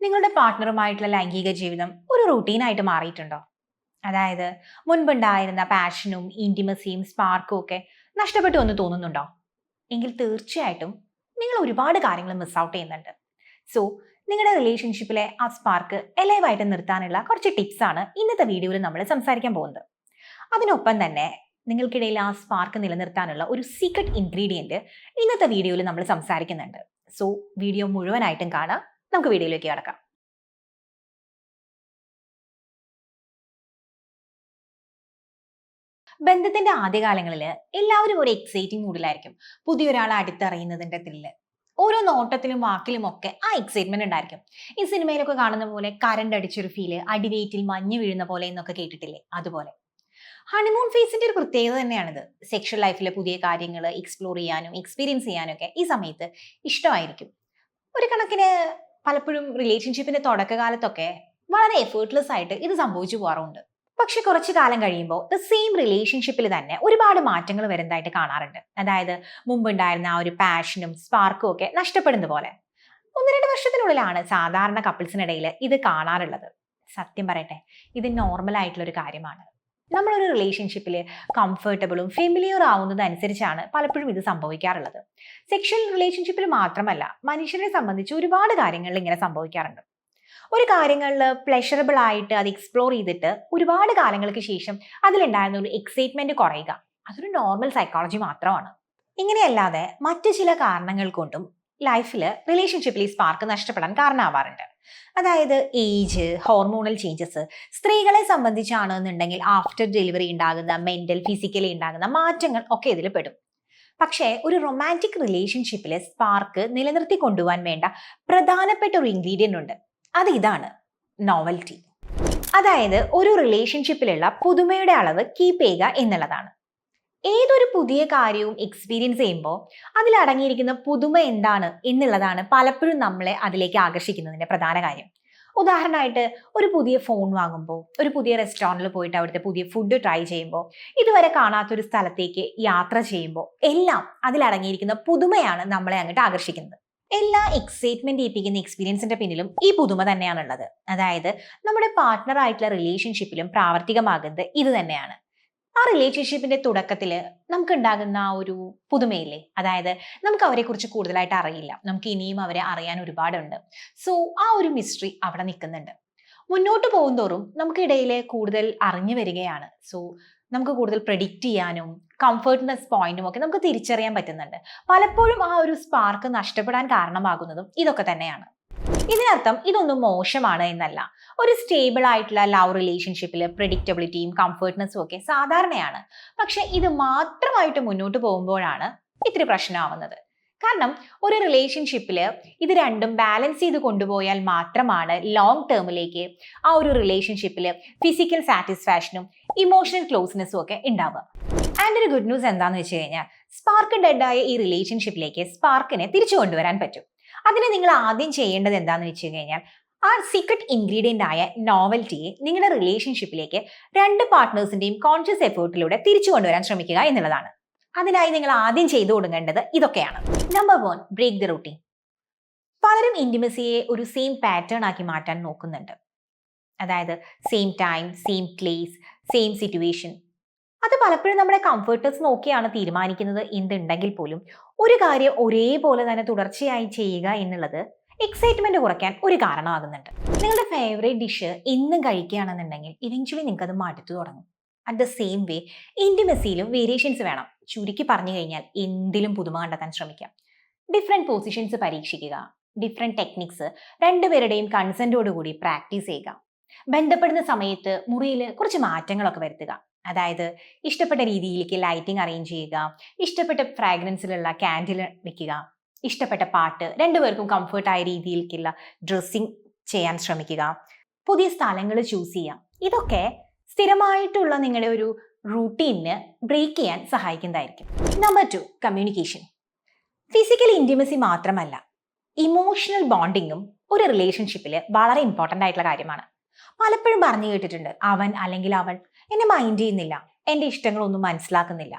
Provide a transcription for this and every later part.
നിങ്ങളുടെ പാർട്ട്ണറുമായിട്ടുള്ള ലൈംഗിക ജീവിതം ഒരു റൂട്ടീനായിട്ട് മാറിയിട്ടുണ്ടോ? അതായത് മുൻപുണ്ടായിരുന്ന പാഷനും ഇന്റിമസിയും സ്പാർക്കും ഒക്കെ നഷ്ടപ്പെട്ടു എന്ന് തോന്നുന്നുണ്ടോ? എങ്കിൽ തീർച്ചയായിട്ടും നിങ്ങൾ ഒരുപാട് കാര്യങ്ങൾ മിസ് ഔട്ട് ചെയ്യുന്നുണ്ട്. സോ നിങ്ങളുടെ റിലേഷൻഷിപ്പിലെ ആ സ്പാർക്ക് എലൈവായിട്ട് നിർത്താനുള്ള കുറച്ച് ടിപ്സ് ആണ് ഇന്നത്തെ വീഡിയോയിൽ നമ്മൾ സംസാരിക്കാൻ പോകുന്നത്. അതിനൊപ്പം തന്നെ നിങ്ങൾക്കിടയിൽ ആ സ്പാർക്ക് നിലനിർത്താനുള്ള ഒരു സീക്രട്ട് ഇൻഗ്രീഡിയന്റ് ഇന്നത്തെ വീഡിയോയിൽ നമ്മൾ സംസാരിക്കുന്നുണ്ട്. സോ വീഡിയോ മുഴുവനായിട്ടും കാണാം. നമുക്ക് വീഡിയോയിലേക്ക് കടക്കാം. ബന്ധത്തിന്റെ ആദ്യകാലങ്ങളിൽ എല്ലാവരും ഒരു എക്സൈറ്റിംഗ് മൂഡിലായിരിക്കും. പുതിയൊരാളെ അടുത്തറിയുന്നതിന്റെ ത്രില്ല്, ഓരോ നോട്ടത്തിലും വാക്കിലും ഒക്കെ ആ എക്സൈറ്റ്മെന്റ് ഉണ്ടായിരിക്കും. ഈ സിനിമയിലൊക്കെ കാണുന്ന പോലെ കരണ്ട് അടിച്ചൊരു ഫീല്, അടിവെയിറ്റിൽ മഞ്ഞ് വീഴുന്ന പോലെ എന്നൊക്കെ കേട്ടിട്ടില്ലേ? അതുപോലെ ഹണിമൂൺ ഫേസിന്റെ ഒരു പ്രത്യേകത തന്നെയാണിത്. സെക്ഷൽ ലൈഫിലെ പുതിയ കാര്യങ്ങൾ എക്സ്പ്ലോർ ചെയ്യാനും എക്സ്പീരിയൻസ് ചെയ്യാനും ഒക്കെ ഈ സമയത്ത് ഇഷ്ടമായിരിക്കും. ഒരു കണക്കിന് പലപ്പോഴും റിലേഷൻഷിപ്പിന്റെ തുടക്കകാലത്തൊക്കെ വളരെ എഫേർട്ട്ലെസ് ആയിട്ട് ഇത് സംഭവിച്ചു പോകാറുണ്ട്. പക്ഷെ കുറച്ചു കാലം കഴിയുമ്പോൾ ദ സെയിം റിലേഷൻഷിപ്പിൽ തന്നെ ഒരുപാട് മാറ്റങ്ങൾ വരുന്നതായിട്ട് കാണാറുണ്ട്. അതായത് മുമ്പുണ്ടായിരുന്ന ആ ഒരു പാഷനും സ്പാർക്കും ഒക്കെ നഷ്ടപ്പെടുന്ന പോലെ 1-2 വർഷത്തിനുള്ളിലാണ് സാധാരണ കപ്പിൾസിനിടയിൽ ഇത് കാണാറുള്ളത്. സത്യം പറയട്ടെ, ഇത് നോർമൽ ആയിട്ടുള്ള ഒരു കാര്യമാണ്. നമ്മളൊരു റിലേഷൻഷിപ്പിൽ കംഫർട്ടബിളും ഫെമിലിയർ ആവുന്നത് അനുസരിച്ചാണ് പലപ്പോഴും ഇത് സംഭവിക്കാറുള്ളത്. സെക്ഷൽ റിലേഷൻഷിപ്പിൽ മാത്രമല്ല, മനുഷ്യരെ സംബന്ധിച്ച് ഒരുപാട് കാര്യങ്ങളിൽ ഇങ്ങനെ സംഭവിക്കാറുണ്ട്. ഒരു കാര്യങ്ങളിൽ പ്ലഷറബിൾ ആയിട്ട് അത് എക്സ്പ്ലോർ ചെയ്തിട്ട് ഒരുപാട് കാലങ്ങൾക്ക് ശേഷം അതിലുണ്ടായിരുന്ന ഒരു എക്സൈറ്റ്മെന്റ് കുറയുക, അതൊരു നോർമൽ സൈക്കോളജി മാത്രമാണ്. ഇങ്ങനെയല്ലാതെ മറ്റു ചില കാരണങ്ങൾ കൊണ്ടും ലൈഫിൽ റിലേഷൻഷിപ്പിൽ ഈ സ്പാർക്ക് നഷ്ടപ്പെടാൻ കാരണമാവാറുണ്ട്. അതായത് ഏജ്, ഹോർമോണൽ ചേഞ്ചസ്, സ്ത്രീകളെ സംബന്ധിച്ചാണെന്നുണ്ടെങ്കിൽ ആഫ്റ്റർ ഡെലിവറി ഉണ്ടാകുന്ന മെന്റൽ ഫിസിക്കലി ഉണ്ടാകുന്ന മാറ്റങ്ങൾ ഒക്കെ ഇതിൽ പെടും. പക്ഷേ ഒരു റൊമാൻറ്റിക് റിലേഷൻഷിപ്പിലെ സ്പാർക്ക് നിലനിർത്തി കൊണ്ടുപോകാൻ വേണ്ട പ്രധാനപ്പെട്ട ഒരു ഇൻഗ്രീഡിയൻ്റ് ഉണ്ട്. അത് ഇതാണ്: നോവൽറ്റി. അതായത് ഒരു റിലേഷൻഷിപ്പിലുള്ള പുതുമയുടെ അളവ് കീപ്പ് ചെയ്യുക എന്നുള്ളതാണ്. ഏതൊരു പുതിയ കാര്യവും എക്സ്പീരിയൻസ് ചെയ്യുമ്പോൾ അതിലടങ്ങിയിരിക്കുന്ന പുതുമ എന്താണ് എന്നുള്ളതാണ് പലപ്പോഴും നമ്മളെ അതിലേക്ക് ആകർഷിക്കുന്നതിന്റെ പ്രധാന കാര്യം. ഉദാഹരണമായിട്ട് ഒരു പുതിയ ഫോൺ വാങ്ങുമ്പോൾ, ഒരു പുതിയ റെസ്റ്റോറൻറ്റിൽ പോയിട്ട് അവിടുത്തെ പുതിയ ഫുഡ് ട്രൈ ചെയ്യുമ്പോൾ, ഇതുവരെ കാണാത്തൊരു സ്ഥലത്തേക്ക് യാത്ര ചെയ്യുമ്പോൾ എല്ലാം അതിലടങ്ങിയിരിക്കുന്ന പുതുമയാണ് നമ്മളെ അങ്ങോട്ട് ആകർഷിക്കുന്നത്. എല്ലാ എക്സൈറ്റ്മെന്റ് ഏൽപ്പിക്കുന്ന എക്സ്പീരിയൻസിന്റെ പിന്നിലും ഈ പുതുമ തന്നെയാണുള്ളത്. അതായത് നമ്മുടെ പാർട്ട്ണർ ആയിട്ടുള്ള റിലേഷൻഷിപ്പിലും പ്രാവർത്തികമാകുന്നത് ഇത് തന്നെയാണ്. ആ റിലേഷൻഷിപ്പിന്റെ തുടക്കത്തിൽ നമുക്ക് ഉണ്ടാകുന്ന ആ ഒരു പുതുമയില്ലേ, അതായത് നമുക്ക് അവരെ കുറിച്ച് കൂടുതലായിട്ട് അറിയില്ല, നമുക്ക് ഇനിയും അവരെ അറിയാൻ ഒരുപാടുണ്ട്. സോ ആ ഒരു മിസ്റ്ററി അവിടെ നിൽക്കുന്നുണ്ട്. മുന്നോട്ട് പോകുന്തോറും നമുക്കിടയിൽ കൂടുതൽ അറിഞ്ഞു വരികയാണ്. സോ നമുക്ക് കൂടുതൽ പ്രെഡിക്റ്റ് ചെയ്യാനും കംഫർട്ട്നെസ് പോയിന്റും ഒക്കെ നമുക്ക് തിരിച്ചറിയാൻ പറ്റുന്നുണ്ട്. പലപ്പോഴും ആ ഒരു സ്പാർക്ക് നഷ്ടപ്പെടാൻ കാരണമാകുന്നതും ഇതൊക്കെ തന്നെയാണ്. ഇതിനർത്ഥം ഇതൊന്നും മോശമാണ് എന്നല്ല. ഒരു സ്റ്റേബിൾ ആയിട്ടുള്ള ലവ് റിലേഷൻഷിപ്പിൽ പ്രെഡിക്റ്റബിലിറ്റിയും കംഫർട്ട്നെസ്സും ഒക്കെ സാധാരണയാണ്. പക്ഷെ ഇത് മാത്രമായിട്ട് മുന്നോട്ട് പോകുമ്പോഴാണ് ഇത്തിരി പ്രശ്നമാവുന്നത്. കാരണം ഒരു റിലേഷൻഷിപ്പിൽ ഇത് രണ്ടും ബാലൻസ് ചെയ്ത് കൊണ്ടുപോയാൽ മാത്രമാണ് ലോങ് ടേമിലേക്ക് ആ ഒരു റിലേഷൻഷിപ്പിൽ ഫിസിക്കൽ സാറ്റിസ്ഫാക്ഷനും ഇമോഷണൽ ക്ലോസ്നെസ്സും ഒക്കെ ഉണ്ടാവുക. ആൻഡ് ഒരു ഗുഡ് ന്യൂസ് എന്താന്ന് വെച്ച് കഴിഞ്ഞാൽ, സ്പാർക്ക് ഡെഡായ ഈ റിലേഷൻഷിപ്പിലേക്ക് സ്പാർക്കിനെ തിരിച്ചു കൊണ്ടുവരാൻ പറ്റും. അതിന് നിങ്ങൾ ആദ്യം ചെയ്യേണ്ടത് എന്താണെന്ന് വെച്ച് കഴിഞ്ഞാൽ, ആ സീക്രട്ട് ഇൻഗ്രീഡിയന്റ് ആയ നോവൽറ്റിയെ നിങ്ങളുടെ റിലേഷൻഷിപ്പിലേക്ക് രണ്ട് പാർട്ട്നേഴ്സിന്റെയും കോൺഷ്യസ് എഫേർട്ടിലൂടെ തിരിച്ചു കൊണ്ടുവരാൻ ശ്രമിക്കുക എന്നുള്ളതാണ്. അതിനായി നിങ്ങൾ ആദ്യം ചെയ്തു കൊടുക്കേണ്ടത് ഇതൊക്കെയാണ്. Number 1, break the routine. പലരും ഇന്റിമസിയെ ഒരു സെയിം പാറ്റേൺ ആക്കി മാറ്റാൻ നോക്കുന്നുണ്ട്. അതായത് same time, same place, same situation. അത് പലപ്പോഴും നമ്മുടെ കംഫർട്ടേഴ്സ് നോക്കിയാണ് തീരുമാനിക്കുന്നത് എന്തുണ്ടെങ്കിൽ പോലും ഒരു കാര്യം ഒരേപോലെ തന്നെ തുടർച്ചയായി ചെയ്യുക എന്നുള്ളത് എക്സൈറ്റ്മെന്റ് കുറയ്ക്കാൻ ഒരു കാരണമാകുന്നുണ്ട്. നിങ്ങളുടെ ഫേവറേറ്റ് ഡിഷ് എന്നും കഴിക്കുകയാണെന്നുണ്ടെങ്കിൽ ഇവൻച്വലി നിങ്ങൾക്ക് അത് മടുത്തു തുടങ്ങും. അറ്റ് ദ സെയിം വേ ഇന്റിമസിയിലും വേരിയേഷൻസ് വേണം. ചുരുക്കി പറഞ്ഞു കഴിഞ്ഞാൽ എന്തിലും പുതുമ കണ്ടെത്താൻ ശ്രമിക്കാം. ഡിഫറെന്റ് പൊസിഷൻസ് പരീക്ഷിക്കുക, ഡിഫറെന്റ് ടെക്നിക്സ് രണ്ടുപേരുടെയും കൺസെന്റോടുകൂടി പ്രാക്ടീസ് ചെയ്യുക. ബന്ധപ്പെടുന്ന സമയത്ത് മുറിയിൽ കുറച്ച് മാറ്റങ്ങളൊക്കെ വരുത്തുക. അതായത് ഇഷ്ടപ്പെട്ട രീതിയിലേക്ക് ലൈറ്റിംഗ് അറേഞ്ച് ചെയ്യുക, ഇഷ്ടപ്പെട്ട ഫ്രാഗ്രൻസിലുള്ള കാൻഡിൽ വെക്കുക, ഇഷ്ടപ്പെട്ട പാട്ട്, രണ്ടുപേർക്കും കംഫർട്ടായ രീതിയിലേക്കുള്ള ഡ്രസ്സിങ് ചെയ്യാൻ ശ്രമിക്കുക, പുതിയ സ്ഥലങ്ങൾ ചൂസ് ചെയ്യുക. ഇതൊക്കെ സ്ഥിരമായിട്ടുള്ള നിങ്ങളുടെ ഒരു റൂട്ടീനിന് ബ്രേക്ക് ചെയ്യാൻ സഹായിക്കുന്നതായിരിക്കും. Number 2, communication. ഫിസിക്കൽ ഇൻറ്റിമസി മാത്രമല്ല, ഇമോഷണൽ ബോണ്ടിങ്ങും ഒരു റിലേഷൻഷിപ്പിൽ വളരെ ഇമ്പോർട്ടൻ്റ് ആയിട്ടുള്ള കാര്യമാണ്. പലപ്പോഴും പറഞ്ഞു കേട്ടിട്ടുണ്ട്, അവൻ അല്ലെങ്കിൽ അവൾ എന്നെ മൈൻഡ് ചെയ്യുന്നില്ല, എൻ്റെ ഇഷ്ടങ്ങളൊന്നും മനസ്സിലാക്കുന്നില്ല.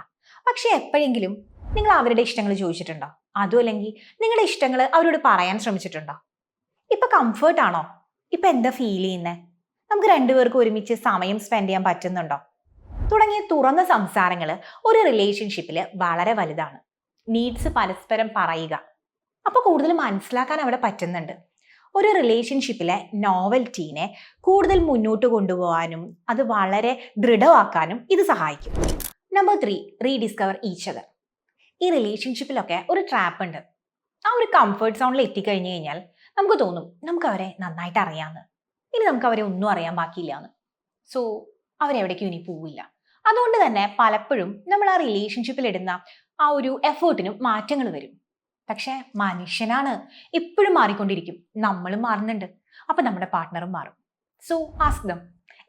പക്ഷെ എപ്പോഴെങ്കിലും നിങ്ങൾ അവരുടെ ഇഷ്ടങ്ങൾ ചോദിച്ചിട്ടുണ്ടോ? അതും അല്ലെങ്കിൽ നിങ്ങളുടെ ഇഷ്ടങ്ങൾ അവരോട് പറയാൻ ശ്രമിച്ചിട്ടുണ്ടോ? ഇപ്പൊ കംഫർട്ട് ആണോ? ഇപ്പൊ എന്താ ഫീൽ ചെയ്യുന്നേ? നമുക്ക് രണ്ടുപേർക്കും ഒരുമിച്ച് സമയം സ്പെൻഡ് ചെയ്യാൻ പറ്റുന്നുണ്ടോ? തുടങ്ങിയ തുറന്ന സംസാരങ്ങൾ ഒരു റിലേഷൻഷിപ്പിൽ വളരെ വലുതാണ്. നീഡ്സ് പരസ്പരം പറയുക, അപ്പൊ കൂടുതൽ മനസ്സിലാക്കാൻ അവിടെ പറ്റുന്നുണ്ട്. ഒരു റിലേഷൻഷിപ്പിലെ നോവൽറ്റീനെ കൂടുതൽ മുന്നോട്ട് കൊണ്ടുപോകാനും അത് വളരെ ദൃഢമാക്കാനും ഇത് സഹായിക്കും. Number 3, rediscover each other. ഈ റിലേഷൻഷിപ്പിലൊക്കെ ഒരു ട്രാപ്പ് ഉണ്ട്. ആ ഒരു കംഫർട്ട് സോണിൽ എത്തിക്കഴിഞ്ഞു കഴിഞ്ഞാൽ നമുക്ക് തോന്നും നമുക്ക് അവരെ നന്നായിട്ട് അറിയാമെന്ന്, ഇനി നമുക്ക് അവരെ ഒന്നും അറിയാൻ ബാക്കിയില്ലാന്ന്. സോ അവരെവിടേക്കും ഇനി പോവില്ല. അതുകൊണ്ട് തന്നെ പലപ്പോഴും നമ്മൾ ആ റിലേഷൻഷിപ്പിൽ ഇടുന്ന ആ ഒരു എഫേർട്ടിനും മാറ്റങ്ങൾ വരും. പക്ഷെ മനുഷ്യനാണ്, എപ്പോഴും മാറിക്കൊണ്ടിരിക്കും. നമ്മളും മാറുന്നുണ്ട്, അപ്പൊ നമ്മുടെ പാർട്ട്ണറും മാറും. സോ ആസ്ക് ദം,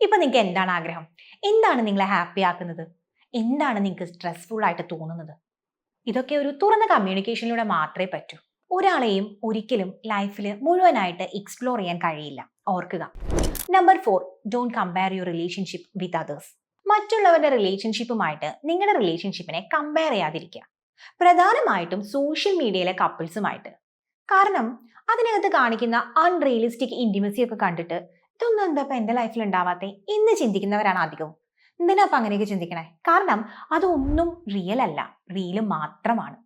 ഇപ്പൊ നിങ്ങൾക്ക് എന്താണ് ആഗ്രഹം? എന്താണ് നിങ്ങളെ ഹാപ്പി ആക്കുന്നത്? എന്താണ് നിങ്ങൾക്ക് സ്ട്രെസ്ഫുൾ ആയിട്ട് തോന്നുന്നത്? ഇതൊക്കെ ഒരു തുറന്ന കമ്മ്യൂണിക്കേഷനിലൂടെ മാത്രമേ പറ്റൂ. ഒരാളെയും ഒരിക്കലും ലൈഫിൽ മുഴുവനായിട്ട് എക്സ്പ്ലോർ ചെയ്യാൻ കഴിയില്ല, ഓർക്കുക. Number 4, don't compare your relationship with others. മറ്റുള്ളവരുടെ റിലേഷൻഷിപ്പുമായിട്ട് നിങ്ങളുടെ റിലേഷൻഷിപ്പിനെ കമ്പയർ ചെയ്യാതിരിക്കുക, പ്രധാനമായിട്ടും സോഷ്യൽ മീഡിയയിലെ കപ്പിൾസുമായിട്ട്. കാരണം അതിനകത്ത് കാണിക്കുന്ന അൺറിയലിസ്റ്റിക് ഇന്റിമസി ഒക്കെ കണ്ടിട്ട് ഇതൊന്നും എന്താ ഇപ്പൊ എന്റെ ലൈഫിൽ ഉണ്ടാവാത്തെ എന്ന് ചിന്തിക്കുന്നവരാണ് അധികവും. എന്തിനാ അപ്പൊ അങ്ങനെയൊക്കെ ചിന്തിക്കണേ? കാരണം അതൊന്നും റിയൽ അല്ല, റീല് മാത്രമാണ്.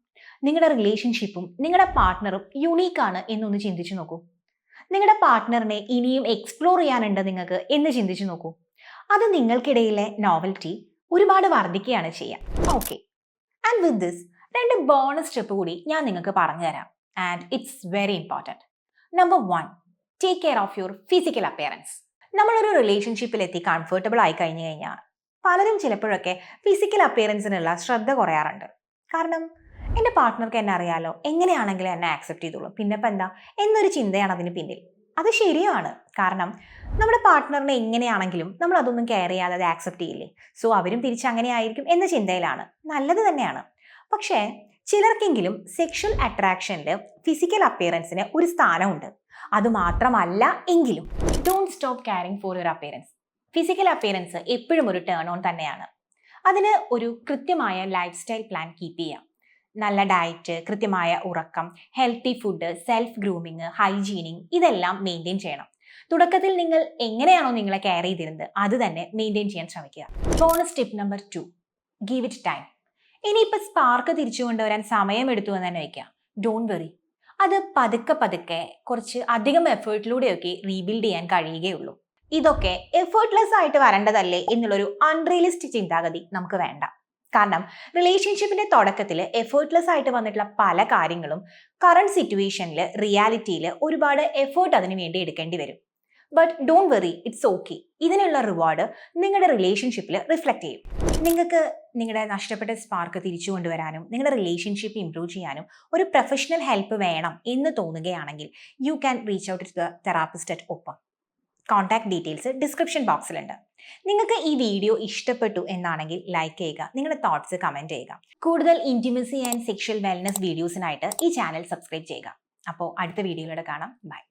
നിങ്ങളുടെ റിലേഷൻഷിപ്പും നിങ്ങളുടെ പാർട്ട്ണറും യുണീക്കാണ് എന്നൊന്ന് ചിന്തിച്ചു നോക്കൂ. നിങ്ങളുടെ പാർട്ട്ണറിനെ ഇനിയും എക്സ്പ്ലോർ ചെയ്യാനുണ്ട് നിങ്ങൾക്ക് എന്ന് ചിന്തിച്ചു നോക്കൂ. അത് നിങ്ങൾക്കിടയിലെ നോവൽറ്റി ഒരുപാട് വർദ്ധിക്കുകയാണ് ചെയ്യുക. Okay, and with this 2 bonus step കൂടി ഞാൻ നിങ്ങൾക്ക് പറഞ്ഞു തരാം. And it's very important. Number 1, take care of your physical appearance. നമ്മളൊരു റിലേഷൻഷിപ്പിൽ എത്തി കംഫർട്ടബിൾ ആയി കഴിഞ്ഞു കഴിഞ്ഞാൽ പലരും ചിലപ്പോഴൊക്കെ ഫിസിക്കൽ അപ്പിയറൻസിനുള്ള ശ്രദ്ധ കുറയാറുണ്ട്. കാരണം എൻ്റെ പാർട്ട്ണർക്ക് എന്നെ അറിയാലോ, എങ്ങനെയാണെങ്കിലും എന്നെ ആക്സെപ്റ്റ് ചെയ്തോളും, പിന്നെ ഇപ്പം എന്താ എന്നൊരു ചിന്തയാണ് അതിന് പിന്നിൽ. അത് ശരിയാണ്. കാരണം നമ്മുടെ പാർട്ട്ണറിനെ എങ്ങനെയാണെങ്കിലും നമ്മൾ അതൊന്നും കെയർ ചെയ്യാതെ അത് ആക്സെപ്റ്റ് ചെയ്യില്ലേ. സോ അവരും തിരിച്ചങ്ങനെ ആയിരിക്കും എന്ന ചിന്തയിലാണ്. നല്ലത് തന്നെയാണ്. പക്ഷേ ചിലർക്കെങ്കിലും സെക്ഷൽ അട്രാക്ഷനിൽ ഫിസിക്കൽ അപ്പിയറൻസിന് ഒരു സ്ഥാനമുണ്ട്. അത് മാത്രമല്ല എങ്കിലും don't stop caring for your appearance. Physical appearance എപ്പോഴും ഒരു ടേൺ ഓൺ തന്നെയാണ്. അതിന് ഒരു കൃത്യമായ ലൈഫ് സ്റ്റൈൽ പ്ലാൻ കീപ്പ് ചെയ്യാം. നല്ല ഡയറ്റ്, കൃത്യമായ ഉറക്കം, ഹെൽത്തി ഫുഡ്, സെൽഫ് ഗ്രൂമിങ്, ഹൈജീനിങ് ഇതെല്ലാം മെയിൻറ്റെയിൻ ചെയ്യണം. തുടക്കത്തിൽ നിങ്ങൾ എങ്ങനെയാണോ നിങ്ങളെ കെയർ ചെയ്തിരുന്നത് അത് തന്നെ മെയിൻറ്റെയിൻ ചെയ്യാൻ ശ്രമിക്കുക. Bonus tip number 2, give it time. ഇനിയിപ്പോൾ സ്പാർക്ക് തിരിച്ചു കൊണ്ടുവരാൻ സമയമെടുത്തു എന്ന് തന്നെ വയ്ക്കാം. ഡോണ്ട് വെറി, അത് പതുക്കെ പതുക്കെ കുറച്ച് അധികം എഫേർട്ടിലൂടെയൊക്കെ റീബിൽഡ് ചെയ്യാൻ കഴിയുകയുള്ളൂ. ഇതൊക്കെ എഫേർട്ട്ലെസ് ആയിട്ട് വരേണ്ടതല്ലേ എന്നുള്ളൊരു അൺറിയലിസ്റ്റിക് ചിന്താഗതി നമുക്ക് വേണ്ട. കാരണം റിലേഷൻഷിപ്പിന്റെ തുടക്കത്തിൽ എഫേർട്ട്ലെസ് ആയിട്ട് വന്നിട്ടുള്ള പല കാര്യങ്ങളും കറണ്ട് സിറ്റുവേഷനിൽ റിയാലിറ്റിയിൽ ഒരുപാട് എഫേർട്ട് അതിനു വേണ്ടി എടുക്കേണ്ടി വരും. But don't worry, it's okay. ഇതിനുള്ള റിവാർഡ് നിങ്ങളുടെ റിലേഷൻഷിപ്പിൽ റിഫ്ലക്ട് ചെയ്യും. നിങ്ങൾക്ക് നിങ്ങളുടെ നഷ്ടപ്പെട്ട സ്പാർക്ക് തിരിച്ചു കൊണ്ടുവരാനും നിങ്ങളുടെ റിലേഷൻഷിപ്പ് ഇംപ്രൂവ് ചെയ്യാനും ഒരു പ്രൊഫഷണൽ ഹെൽപ്പ് വേണം എന്ന് തോന്നുകയാണെങ്കിൽ you can reach out to the therapist at Oppam. Contact details description ബോക്സിലുണ്ട്. നിങ്ങൾക്ക് ഈ വീഡിയോ ഇഷ്ടപ്പെട്ടു എന്നാണെങ്കിൽ ലൈക്ക് ചെയ്യുക, നിങ്ങളുടെ തോട്ട്സ് കമൻറ്റ് ചെയ്യുക. കൂടുതൽ ഇൻറ്റിമസി ആൻഡ് സെക്ഷൽ വെൽനസ് വീഡിയോസിനായിട്ട് ഈ ചാനൽ സബ്സ്ക്രൈബ് ചെയ്യുക. അപ്പോൾ അടുത്ത വീഡിയോയിലൂടെ കാണാം. ബൈ.